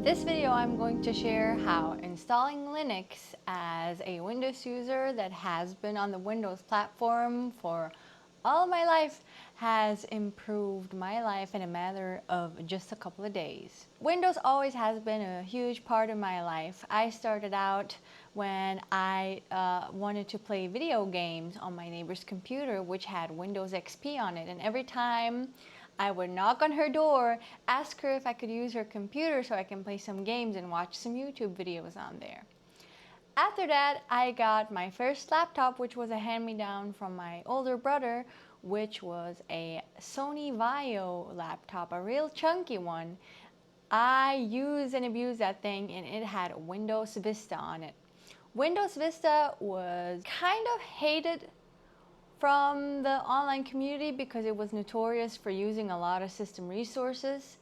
this video, I'm going to share how installing Linux as a Windows user that has been on the Windows platform for all my life has improved my life in a matter of just a couple of days. Windows always has been a huge part of my life. I started out when I wanted to play video games on my neighbor's computer, which had Windows XP on it, and every time I would knock on her door, ask her if I could use her computer so I can play some games and watch some YouTube videos on there. After that, I got my first laptop, which was a hand-me-down from my older brother, which was a Sony Vaio laptop, a real chunky one. I used and abused that thing, and it had Windows Vista on it. Windows Vista was kind of hated from the online community because it was notorious for using a lot of system resources.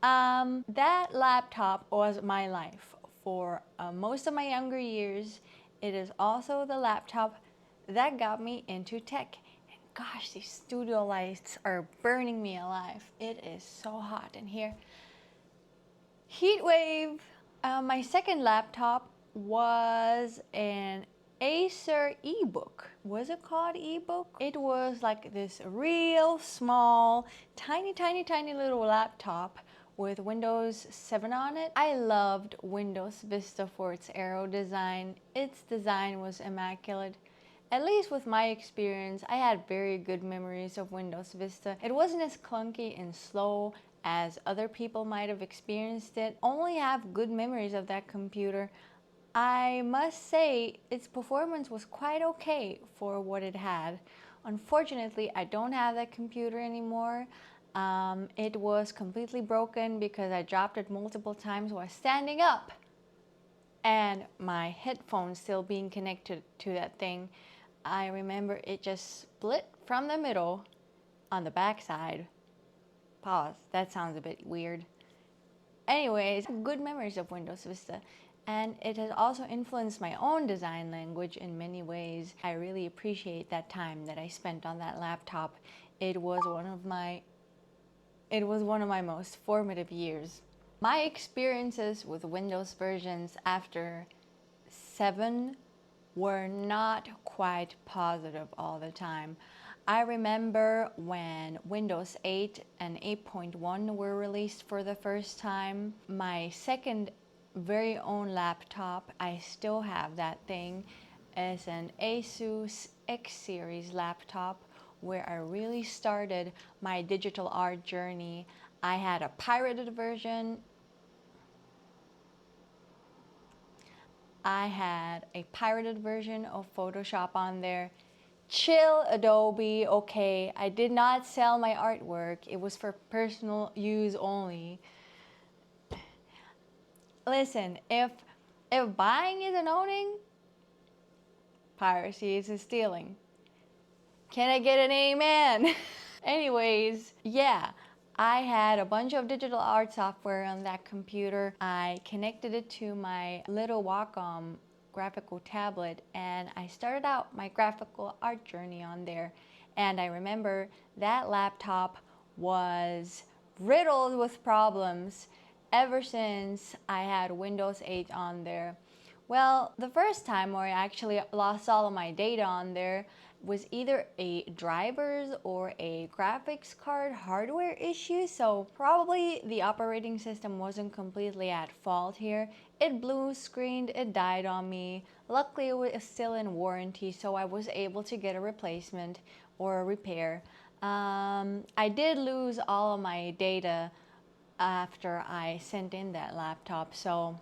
That laptop was my life for most of my younger years. It is also the laptop that got me into tech. And gosh, these studio lights are burning me alive. It is so hot in here. Heat wave. My second laptop was an Acer ebook. Was it called ebook? It was like this real small, tiny little laptop with Windows 7 on it. I loved Windows Vista for its arrow design. Its design was immaculate. At least with my experience, I had very good memories of Windows Vista. It wasn't as clunky and slow as other people might have experienced it. Only have good memories of that computer. I must say its performance was quite okay for what it had. Unfortunately, I don't have that computer anymore. It was completely broken because I dropped it multiple times while standing up. And my headphones still being connected to that thing. I remember it just split from the middle on the back side. Pause, that sounds a bit weird. Anyways, good memories of Windows Vista. And it has also influenced my own design language in many ways. I really appreciate that time that I spent on that laptop. It was one of my most formative years. My experiences with Windows versions after 7 were not quite positive all the time. I remember when Windows 8 and 8.1 were released for the first time. My second very own laptop, I still have that thing, is an Asus X series laptop where I really started my digital art journey. I had a pirated version. Of Photoshop on there. Chill, Adobe, okay. I did not sell my artwork. It was for personal use only. Listen, if buying isn't owning, piracy is stealing. Can I get an amen? Anyways, yeah, I had a bunch of digital art software on that computer. I connected it to my little Wacom graphical tablet, and I started out my graphical art journey on there. And I remember that laptop was riddled with problems ever since I had Windows 8 on there. Well, the first time where I actually lost all of my data on there was either a drivers or a graphics card hardware issue, so probably the operating system wasn't completely at fault here. It blue screened, it died on me. Luckily, it was still in warranty, so I was able to get a replacement or a repair. I did lose all of my data after I sent in that laptop, so,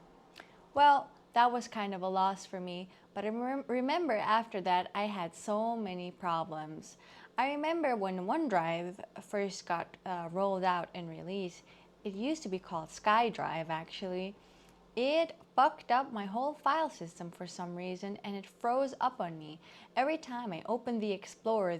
well, that was kind of a loss for me. But I remember after that I had so many problems. I remember when OneDrive first got rolled out and released. It used to be called SkyDrive actually. It fucked up my whole file system for some reason, and it froze up on me. Every time I opened the Explorer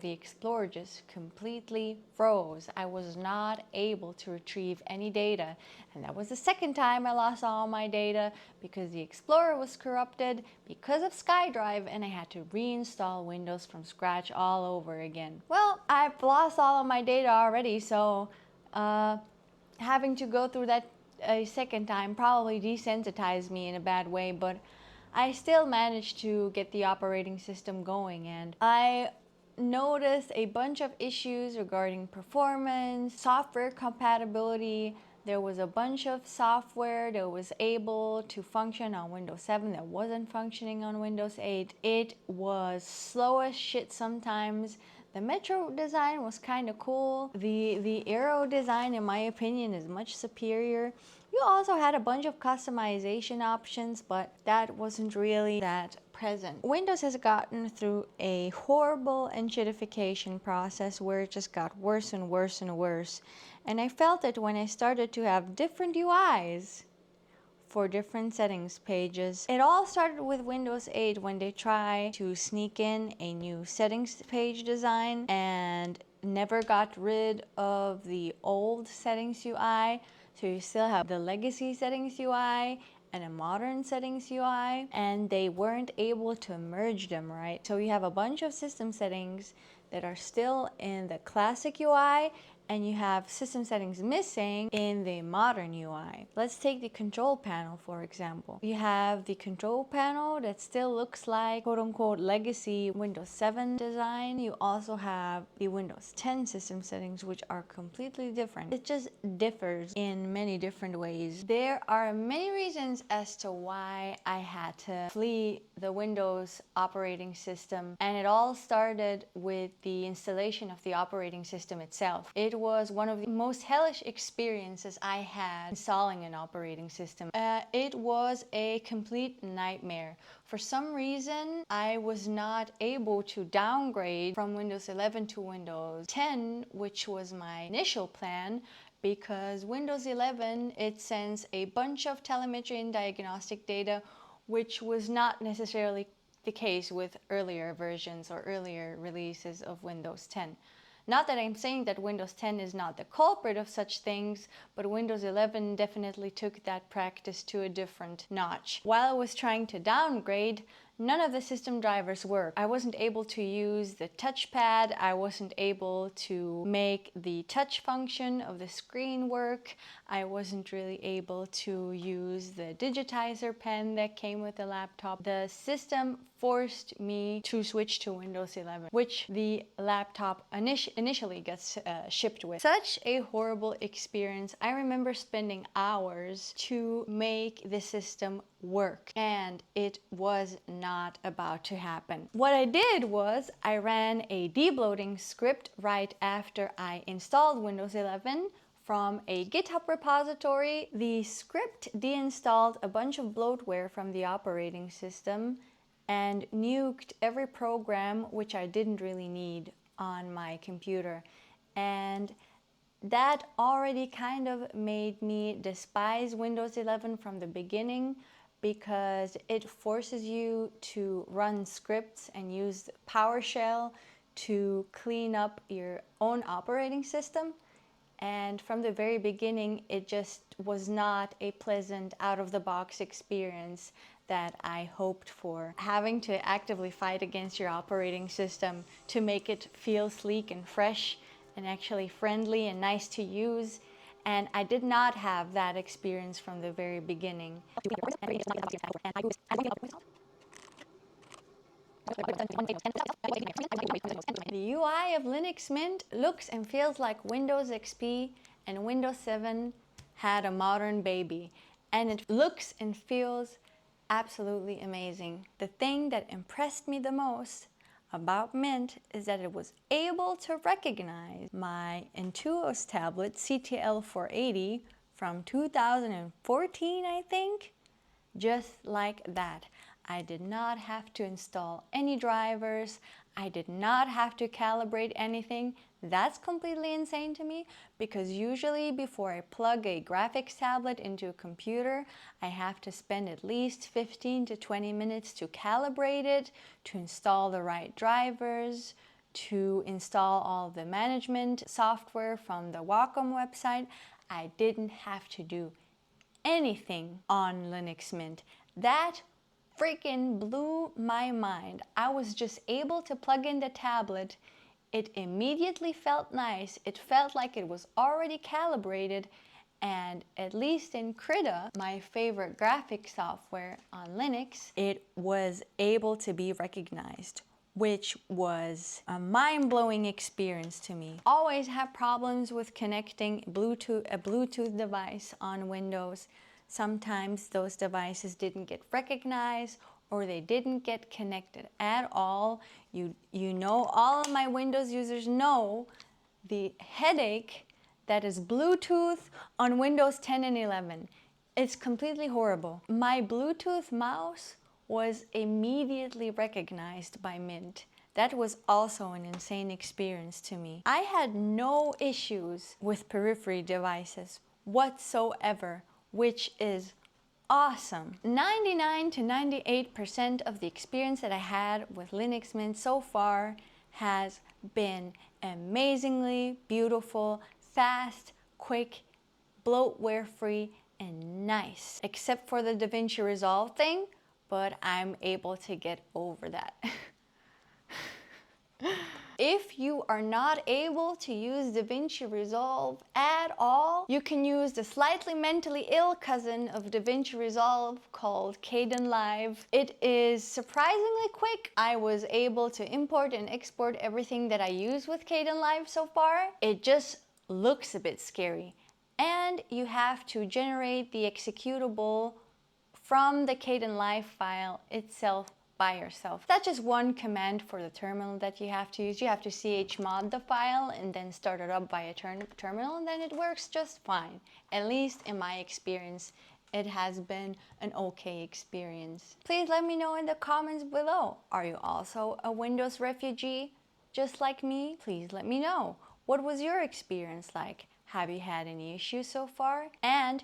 just completely froze. I was not able to retrieve any data. And that was the second time I lost all my data because the Explorer was corrupted because of SkyDrive, and I had to reinstall Windows from scratch all over again. Well, I've lost all of my data already, so having to go through that a second time probably desensitized me in a bad way, but I still managed to get the operating system going, and I noticed a bunch of issues regarding performance, software compatibility. There was a bunch of software that was able to function on Windows 7 that wasn't functioning on Windows 8. It was slow as shit sometimes. The Metro design was kind of cool. The Aero design, in my opinion, is much superior. You also had a bunch of customization options, but that wasn't really that present. Windows has gotten through a horrible enshittification process where it just got worse and worse and worse. And I felt it when I started to have different UIs for different settings pages. It all started with Windows 8 when they tried to sneak in a new settings page design and never got rid of the old settings UI. So you still have the legacy settings UI and a modern settings UI, and they weren't able to merge them, right? So you have a bunch of system settings that are still in the classic UI, and you have system settings missing in the modern UI. Let's take the control panel, for example. You have the control panel that still looks like quote-unquote legacy Windows 7 design. You also have the Windows 10 system settings, which are completely different. It just differs in many different ways. There are many reasons as to why I had to flee the Windows operating system, and it all started with the installation of the operating system itself. It was one of the most hellish experiences I had installing an operating system. It was a complete nightmare. For some reason, I was not able to downgrade from Windows 11 to Windows 10, which was my initial plan, because Windows 11, it sends a bunch of telemetry and diagnostic data, which was not necessarily the case with earlier versions or earlier releases of Windows 10. Not that I'm saying that Windows 10 is not the culprit of such things, but Windows 11 definitely took that practice to a different notch. While I was trying to downgrade, none of the system drivers worked. I wasn't able to use the touchpad, I wasn't able to make the touch function of the screen work, I wasn't really able to use the digitizer pen that came with the laptop. The system forced me to switch to Windows 11, which the laptop initially gets shipped with. Such a horrible experience. I remember spending hours to make the system work, and it was not about to happen. What I did was I ran a debloating script right after I installed Windows 11 from a GitHub repository. The script deinstalled a bunch of bloatware from the operating system and nuked every program which I didn't really need on my computer. And that already kind of made me despise Windows 11 from the beginning, because it forces you to run scripts and use PowerShell to clean up your own operating system. And from the very beginning, it just was not a pleasant out-of-the-box experience that I hoped for. Having to actively fight against your operating system to make it feel sleek and fresh and actually friendly and nice to use. And I did not have that experience from the very beginning. The UI of Linux Mint looks and feels like Windows XP, and Windows 7 had a modern baby. And it looks and feels absolutely amazing. The thing that impressed me the most about Mint is that it was able to recognize my Intuos tablet CTL480 from 2014, I think, just like that. I did not have to install any drivers. I did not have to calibrate anything. That's completely insane to me, because usually before I plug a graphics tablet into a computer, I have to spend at least 15 to 20 minutes to calibrate it, to install the right drivers, to install all the management software from the Wacom website. I didn't have to do anything on Linux Mint. That freaking blew my mind. I was just able to plug in the tablet. It immediately felt nice. It felt like it was already calibrated, And at least in Krita, my favorite graphic software on Linux, it was able to be recognized, which was a mind-blowing experience to me. Always had problems with connecting a Bluetooth device on Windows. Sometimes those devices didn't get recognized or they didn't get connected at all. You know, all of my Windows users know the headache that is Bluetooth on Windows 10 and 11. It's completely horrible. My Bluetooth mouse was immediately recognized by Mint. That was also an insane experience to me. I had no issues with periphery devices whatsoever, which is awesome. 99 to 98% of the experience that I had with Linux Mint so far has been amazingly beautiful, fast, quick, bloatware-free, and nice. Except for the DaVinci Resolve thing, but I'm able to get over that. If you are not able to use DaVinci Resolve at all, you can use the slightly mentally ill cousin of DaVinci Resolve called Kdenlive. It is surprisingly quick. I was able to import and export everything that I use with Kdenlive so far. It just looks a bit scary. And you have to generate the executable from the Kdenlive file itself by yourself. That's just one command for the terminal that you have to use. You have to chmod the file and then start it up via terminal, and then it works just fine. At least in my experience, it has been an okay experience. Please let me know in the comments below. Are you also a Windows refugee just like me? Please let me know. What was your experience like? Have you had any issues so far? And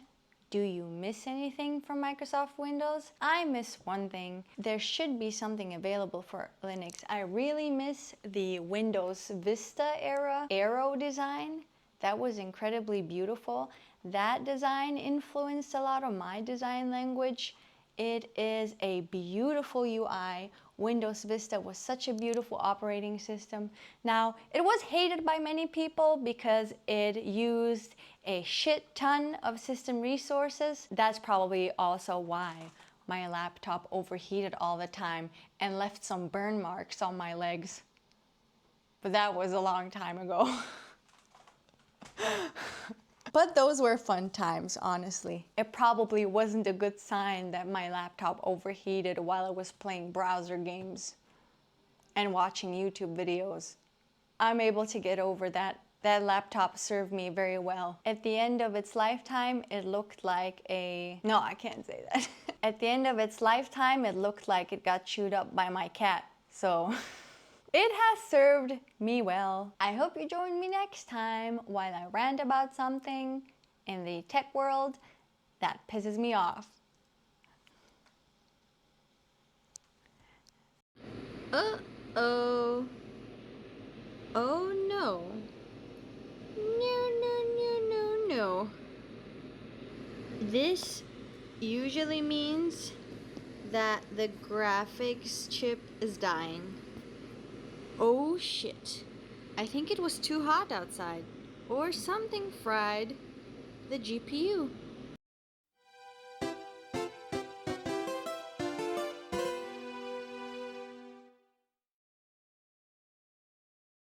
do you miss anything from Microsoft Windows? I miss one thing. There should be something available for Linux. I really miss the Windows Vista era arrow design. That was incredibly beautiful. That design influenced a lot of my design language. It is a beautiful UI. Windows Vista was such a beautiful operating system. Now, it was hated by many people because it used a shit ton of system resources. That's probably also why my laptop overheated all the time and left some burn marks on my legs. But that was a long time ago. But those were fun times, honestly. It probably wasn't a good sign that my laptop overheated while I was playing browser games and watching YouTube videos. I'm able to get over that. That laptop served me very well. At the end of its lifetime, it looked like a... No, I can't say that. At the end of its lifetime, it looked like it got chewed up by my cat. So... It has served me well. I hope you join me next time while I rant about something in the tech world that pisses me off. Uh-oh. Oh no. No. This usually means that the graphics chip is dying. Oh shit. I think it was too hot outside, or something fried the GPU.